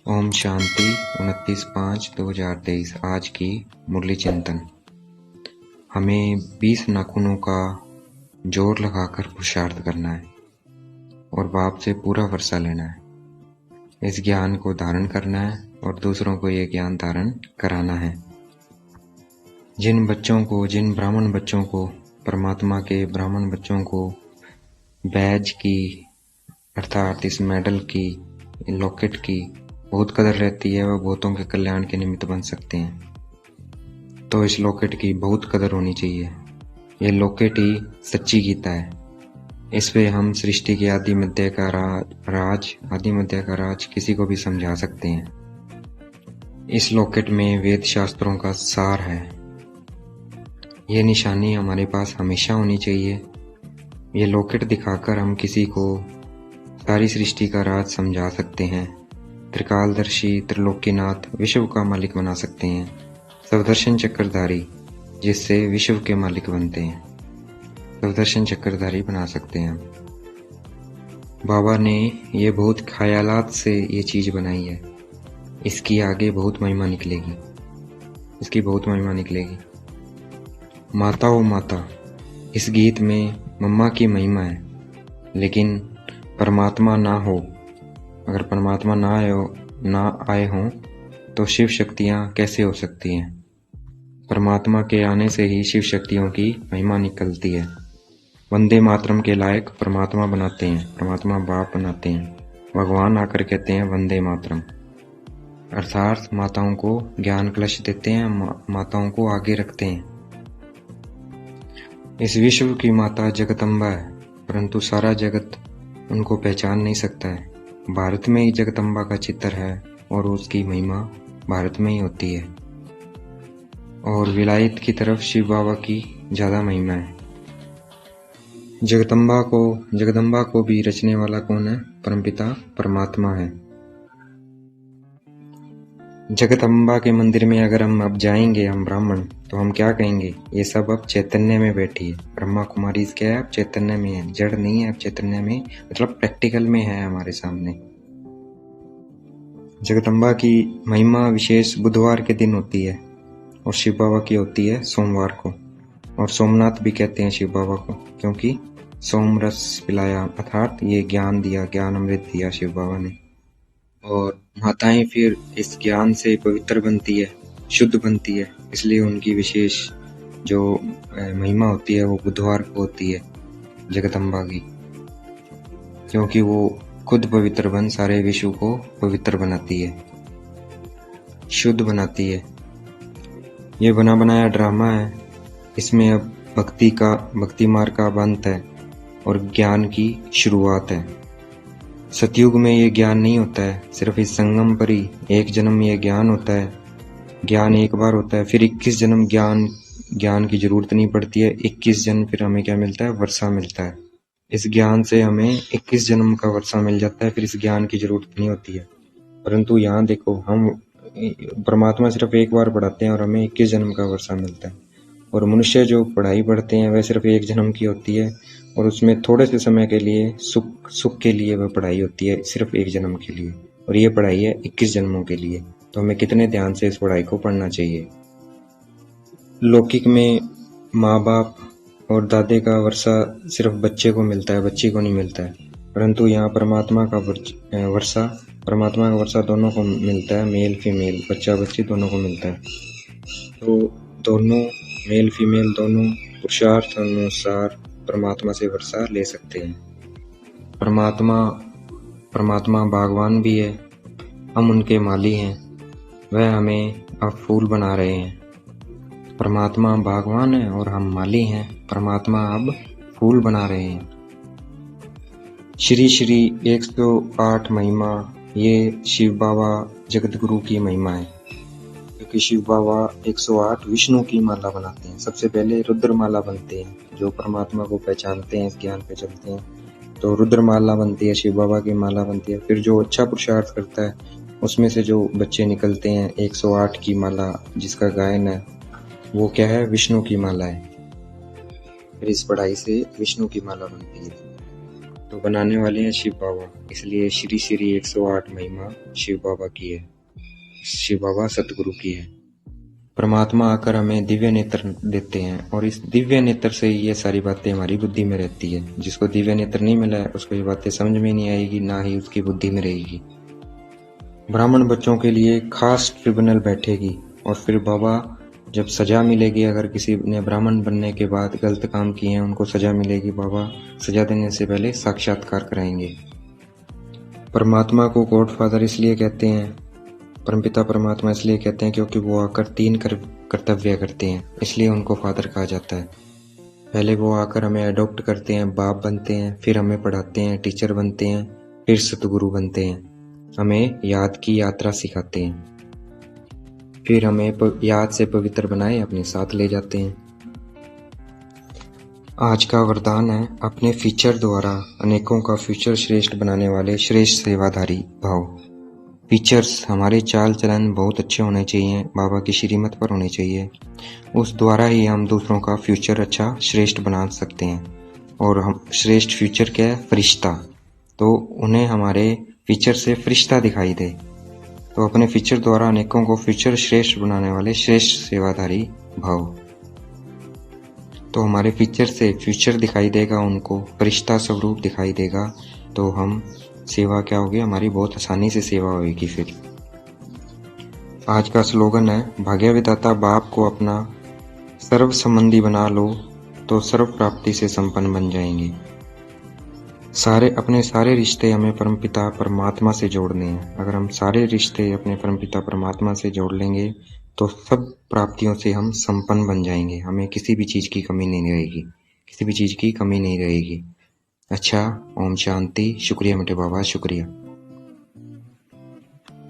ओम शांति 29/5/2023। आज की मुरली चिंतन। हमें 20 नाखूनों का जोर लगाकर पुरुषार्थ करना है और बाप से पूरा वर्षा लेना है। इस ज्ञान को धारण करना है और दूसरों को ये ज्ञान धारण कराना है। जिन ब्राह्मण बच्चों को, परमात्मा के ब्राह्मण बच्चों को बैज की अर्थात इस मेडल की, लॉकेट की बहुत कदर रहती है, वह बहुतों के कल्याण के निमित्त बन सकते हैं। तो इस लॉकेट की बहुत कदर होनी चाहिए। ये लॉकेट ही सच्ची गीता है। इस पे हम सृष्टि के आदि मध्य का राज किसी को भी समझा सकते हैं। इस लॉकेट में वेद शास्त्रों का सार है। ये निशानी हमारे पास हमेशा होनी चाहिए। ये लॉकेट दिखाकर हम किसी को सारी सृष्टि का राज समझा सकते हैं। त्रिकालदर्शी, त्रिलोकीनाथ, विश्व का मालिक बना सकते हैं। सवदर्शन चक्रधारी, जिससे विश्व के मालिक बनते हैं, सवदर्शन चक्रधारी बना सकते हैं। बाबा ने ये बहुत ख्यालात से ये चीज बनाई है। इसकी आगे बहुत महिमा निकलेगी, माता ओ माता, इस गीत में मम्मा की महिमा है। लेकिन परमात्मा ना हो, अगर परमात्मा ना आए हों तो शिव शक्तियाँ कैसे हो सकती हैं? परमात्मा के आने से ही शिव शक्तियों की महिमा निकलती है। वंदे मातरम के लायक परमात्मा बनाते हैं, परमात्मा बाप बनाते हैं। भगवान आकर कहते हैं वंदे मातरम, अर्थात माताओं को ज्ञान कलश देते हैं, माताओं को आगे रखते हैं। इस विश्व की माता जगदम्बा है, परंतु सारा जगत उनको पहचान नहीं सकता है। भारत में ही जगदम्बा का चित्र है और उसकी महिमा भारत में ही होती है। और विलायत की तरफ शिव बाबा की ज्यादा महिमा है। जगदम्बा को भी रचने वाला कौन है? परमपिता परमात्मा है। जगदम्बा के मंदिर में अगर हम अब जाएंगे, हम ब्राह्मण, तो हम क्या कहेंगे? ये सब अब चैतन्य में बैठी है। ब्रह्मा कुमारी क्या है? अब चैतन्य में है, जड़ नहीं है, अब चैतन्य में, मतलब प्रैक्टिकल में है हमारे सामने। जगदम्बा की महिमा विशेष बुधवार के दिन होती है और शिव बाबा की होती है सोमवार को। और सोमनाथ भी कहते हैं शिव बाबा को, क्योंकि सोम रस पिलाया, अर्थात ये ज्ञान दिया, ज्ञान अमृत दिया शिव बाबा ने। और माताएं फिर इस ज्ञान से पवित्र बनती है, शुद्ध बनती है, इसलिए उनकी विशेष जो महिमा होती है वो बुधवार को होती है जगदम्बा की, क्योंकि वो खुद पवित्र बन सारे विश्व को पवित्र बनाती है, शुद्ध बनाती है। ये बना बनाया ड्रामा है। इसमें अब भक्ति मार्ग का अंत है और ज्ञान की शुरुआत है। सतयुग में ये ज्ञान नहीं होता है, सिर्फ इस संगम पर ही एक जन्म ये ज्ञान होता है। ज्ञान एक बार होता है, फिर 21 जन्म ज्ञान की जरूरत नहीं पड़ती है। 21 जन्म फिर हमें क्या मिलता है? वर्षा मिलता है। इस ज्ञान से हमें 21 जन्म का वर्षा मिल जाता है, फिर इस ज्ञान की जरूरत नहीं होती है। परंतु यहाँ देखो, हम परमात्मा सिर्फ एक बार पढ़ाते हैं और हमें 21 जन्म का वर्षा मिलता है। और मनुष्य जो पढ़ाई पढ़ते हैं वह सिर्फ एक जन्म की होती है और उसमें थोड़े से समय के लिए सुख के लिए वह पढ़ाई होती है, सिर्फ एक जन्म के लिए। और ये पढ़ाई है 21 जन्मों के लिए। तो हमें कितने ध्यान से इस पढ़ाई को पढ़ना चाहिए। लौकिक में माँ बाप और दादे का वर्षा सिर्फ बच्चे को मिलता है, बच्ची को नहीं मिलता है। परंतु यहाँ परमात्मा का वर्षा दोनों को मिलता है, मेल फीमेल, बच्चा बच्ची दोनों को मिलता है। तो दोनों मेल फीमेल दोनों पुरुषार्थ अनुसार परमात्मा से वर्षा ले सकते हैं। परमात्मा भगवान भी है, हम उनके माली हैं, वह हमें अब फूल बना रहे हैं। परमात्मा भगवान है और हम माली हैं, परमात्मा अब फूल बना रहे हैं। श्री 108 महिमा, ये शिव बाबा जगत गुरु की महिमा है, क्योंकि शिव बाबा 108 विष्णु की माला बनाते हैं। सबसे पहले रुद्र माला बनते हैं, जो परमात्मा को पहचानते हैं, इस ज्ञान पे चलते हैं, तो रुद्र माला बनती है, शिव बाबा की माला बनती है। फिर जो अच्छा पुरुषार्थ करता है उसमें से जो बच्चे निकलते हैं, 108 की माला जिसका गायन है, वो क्या है? विष्णु की माला है। फिर इस पढ़ाई से विष्णु की माला बनती है। तो बनाने वाले हैं शिव बाबा, इसलिए श्री श्री 108 महिमा शिव बाबा की है, शिव बाबा सतगुरु की है। परमात्मा आकर हमें दिव्य नेत्र देते हैं और इस दिव्य नेत्र से ही ये सारी बातें हमारी बुद्धि में रहती है। जिसको दिव्य नेत्र नहीं मिला है उसको ये बातें समझ में नहीं आएगी, ना ही उसकी बुद्धि में रहेगी। ब्राह्मण बच्चों के लिए खास ट्रिब्यूनल बैठेगी और फिर बाबा जब सजा मिलेगी, अगर किसी ने ब्राह्मण बनने के बाद गलत काम किए हैं उनको सजा मिलेगी, बाबा सजा देने से पहले साक्षात्कार कराएंगे। परमात्मा को गॉड फादर इसलिए कहते हैं, परमपिता परमात्मा इसलिए कहते हैं क्योंकि वो आकर 3 कर्तव्य करते हैं, इसलिए उनको फादर कहा जाता है। पहले वो आकर हमें अडॉप्ट करते हैं, बाप बनते हैं, फिर हमें पढ़ाते हैं, टीचर बनते हैं, फिर सतगुरु बनते हैं, हमें याद की यात्रा सिखाते हैं, फिर हमें याद से पवित्र बनाए अपने साथ ले जाते हैं। आज का वरदान है अपने फीचर द्वारा अनेकों का फ्यूचर श्रेष्ठ बनाने वाले श्रेष्ठ सेवाधारी भाव। फीचर्स हमारे चाल चलन बहुत अच्छे होने चाहिए, बाबा की श्रीमत पर होने चाहिए, उस द्वारा ही हम दूसरों का फ्यूचर अच्छा श्रेष्ठ बना सकते हैं। और हम श्रेष्ठ फ्यूचर क्या है? फरिश्ता। तो उन्हें हमारे फीचर से फरिश्ता दिखाई दे, तो अपने फीचर द्वारा अनेकों को फ्यूचर श्रेष्ठ बनाने वाले श्रेष्ठ सेवाधारी भाव। तो हमारे फीचर से फ्यूचर दिखाई देगा, उनको फरिश्ता स्वरूप दिखाई देगा, तो हम सेवा क्या होगी हमारी, बहुत आसानी से सेवा होगी। फिर आज का स्लोगन है, भाग्य विधाता बाप को अपना सर्व संबंधी बना लो तो सर्व प्राप्ति से संपन्न बन जाएंगे। अपने सारे रिश्ते हमें परमपिता परमात्मा से जोड़ने हैं। अगर हम सारे रिश्ते अपने परमपिता परमात्मा से जोड़ लेंगे तो सब प्राप्तियों से हम संपन्न बन जाएंगे, हमें किसी भी चीज़ की कमी नहीं रहेगी, किसी भी चीज़ की कमी नहीं रहेगी। अच्छा, ओम शांति। शुक्रिया मेरे बाबा, शुक्रिया।